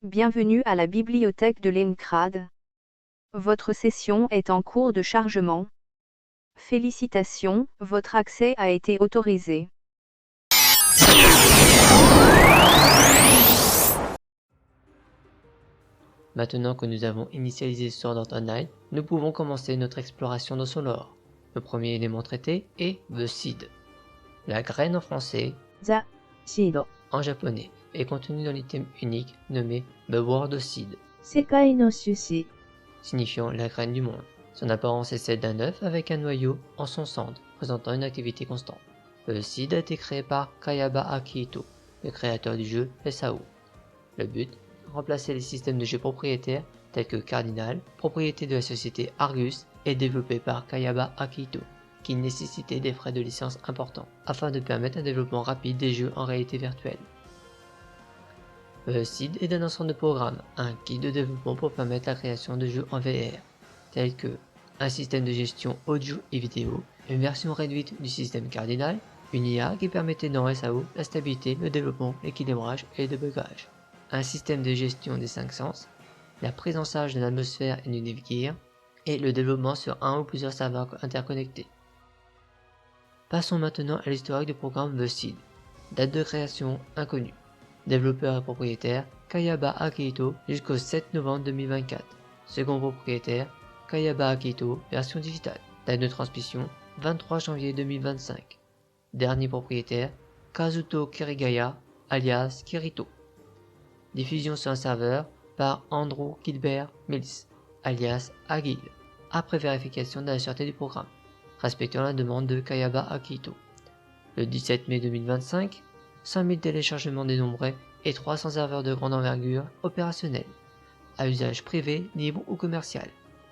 Bienvenue à la bibliothèque de l'ENCRAD. Votre session est en cours de chargement. Félicitations, votre accès a été autorisé. Maintenant que nous avons initialisé Sword Art Online, nous pouvons commencer notre exploration de son lore. Le premier élément traité est The Seed. La graine en français, ザ・シード en japonais, est contenue dans l'item unique nommé The World Seed, 世界の種子 signifiant la graine du monde. Son apparence est celle d'un œuf avec un noyau en son centre, présentant une activité constante. The Seed a été créé par Kayaba Akihito, le créateur du jeu SAO. Le but, remplacer les systèmes de jeu propriétaires tels que Cardinal, propriété de la société Argus et développé par Kayaba Akihito, qui nécessitait des frais de licence importants, afin de permettre un développement rapide des jeux en réalité virtuelle. The Seed est un ensemble de programmes, un kit de développement pour permettre la création de jeux en VR, tels que un système de gestion audio et vidéo, une version réduite du système Cardinal, une IA qui permettait dans SAO la stabilité, le développement, l'équilibrage et le débugage, un système de gestion des 5 sens, la prise en charge de l'atmosphère et du Netgear, et le développement sur un ou plusieurs serveurs interconnectés. Passons maintenant à l'historique du programme The Seed. Date de création inconnue. Développeur et propriétaire Kayaba Akihito jusqu'au 7 novembre 2024. Second propriétaire Kayaba Akihito version digitale. Date de transmission 23 janvier 2025. Dernier propriétaire Kazuto Kirigaya alias Kirito. Diffusion sur un serveur par Andrew Gilbert Mills alias Agil, après vérification de la sûreté du programme, respectant la demande de Kayaba Akihito. Le 17 mai 2025, 100 000 téléchargements dénombrés et 300 serveurs de grande envergure opérationnels, à usage privé, libre ou commercial.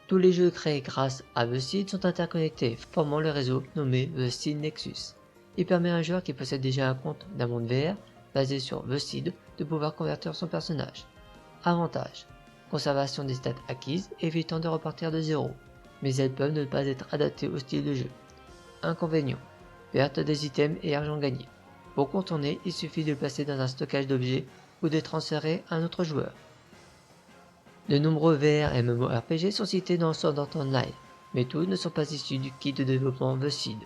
Tous les jeux créés grâce à The Seed sont interconnectés, formant le réseau nommé The Seed Nexus. Il permet à un joueur qui possède déjà un compte d'un monde VR basé sur The Seed de pouvoir convertir son personnage. Avantage: conservation des stats acquises, évitant de repartir de zéro, mais elles peuvent ne pas être adaptées au style de jeu. Inconvénient: perte des items et argent gagné. Pour contourner, il suffit de le placer dans un stockage d'objets ou de transférer à un autre joueur. De nombreux VR et MMORPG sont cités dans Sword Art Online, mais tous ne sont pas issus du kit de développement The Seed.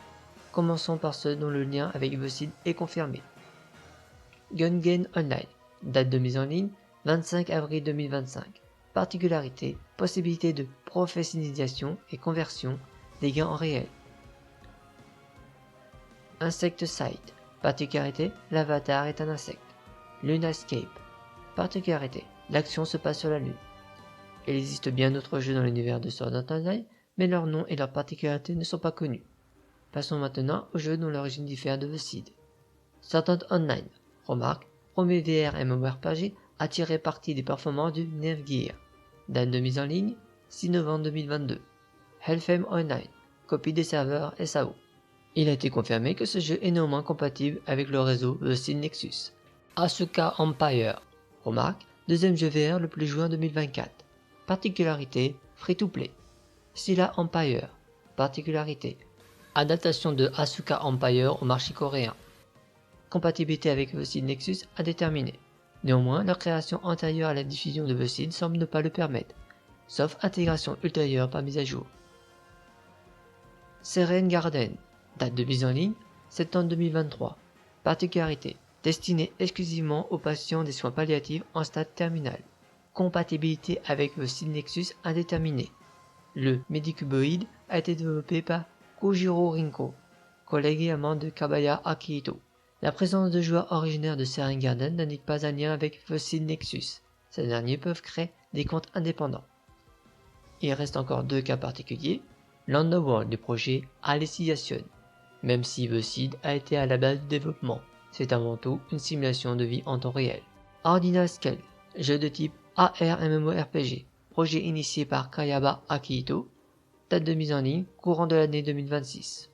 Commençons par ceux dont le lien avec The Seed est confirmé. Gun Online, date de mise en ligne 25 avril 2025. Particularité: possibilité de professionnalisation et conversion des gains en réel. Insect Site, particularité: l'avatar est un insecte. Lunascape, particularité: l'action se passe sur la lune. Il existe bien d'autres jeux dans l'univers de Sword Art Online, mais leurs noms et leurs particularités ne sont pas connus. Passons maintenant aux jeux dont l'origine diffère de The Seed. Sword Art Online, remarque: premier VR MMORPG à tirer parti des performances du Netgear. Date de mise en ligne 6 novembre 2022. Hellfame Online, copie des serveurs SAO. Il a été confirmé que ce jeu est néanmoins compatible avec le réseau The Seed Nexus. Asuka Empire, remarque: deuxième jeu VR le plus joué en 2024. Particularité: free-to-play. Scylla Empire, particularité: adaptation de Asuka Empire au marché coréen. Compatibilité avec The Seed Nexus indéterminée. Néanmoins, leur création antérieure à la diffusion de The Seed semble ne pas le permettre, sauf intégration ultérieure par mise à jour. Serene Garden, date de mise en ligne septembre 2023. Particularité: destinée exclusivement aux patients des soins palliatifs en stade terminal. Compatibilité avec The Seed Nexus indéterminée. Le Medicuboid a été développé par Kojiro Rinko, collègue et amant de Kabaya Akihito. La présence de joueurs originaires de Serene Garden n'indique pas un lien avec The Seed Nexus. Ces derniers peuvent créer des comptes indépendants. Il reste encore deux cas particuliers. L'Underworld du projet Alicization. Même si The Seed a été à la base du développement, c'est avant tout une simulation de vie en temps réel. Ordinal Scale, jeu de type AR MMORPG, projet initié par Kayaba Akihito, date de mise en ligne courant de l'année 2026.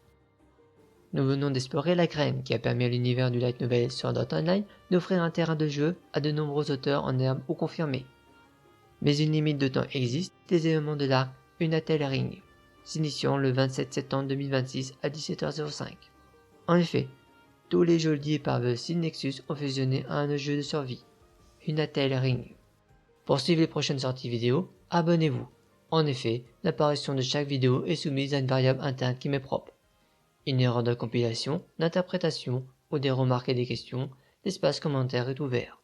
Nous venons d'explorer la graine qui a permis à l'univers du light novel Sword Art Online d'offrir un terrain de jeu à de nombreux auteurs en herbe ou confirmés. Mais une limite de temps existe, des événements de l'arc Unatel Ring, s'initiant le 27 septembre 2026 à 17h05. En effet, tous les jeux liés par The Seed Nexus ont fusionné à un jeu de survie, Unatel Ring. Pour suivre les prochaines sorties vidéo, abonnez-vous. En effet, l'apparition de chaque vidéo est soumise à une variable interne qui m'est propre. Une erreur de compilation, d'interprétation ou des remarques et des questions, l'espace commentaire est ouvert.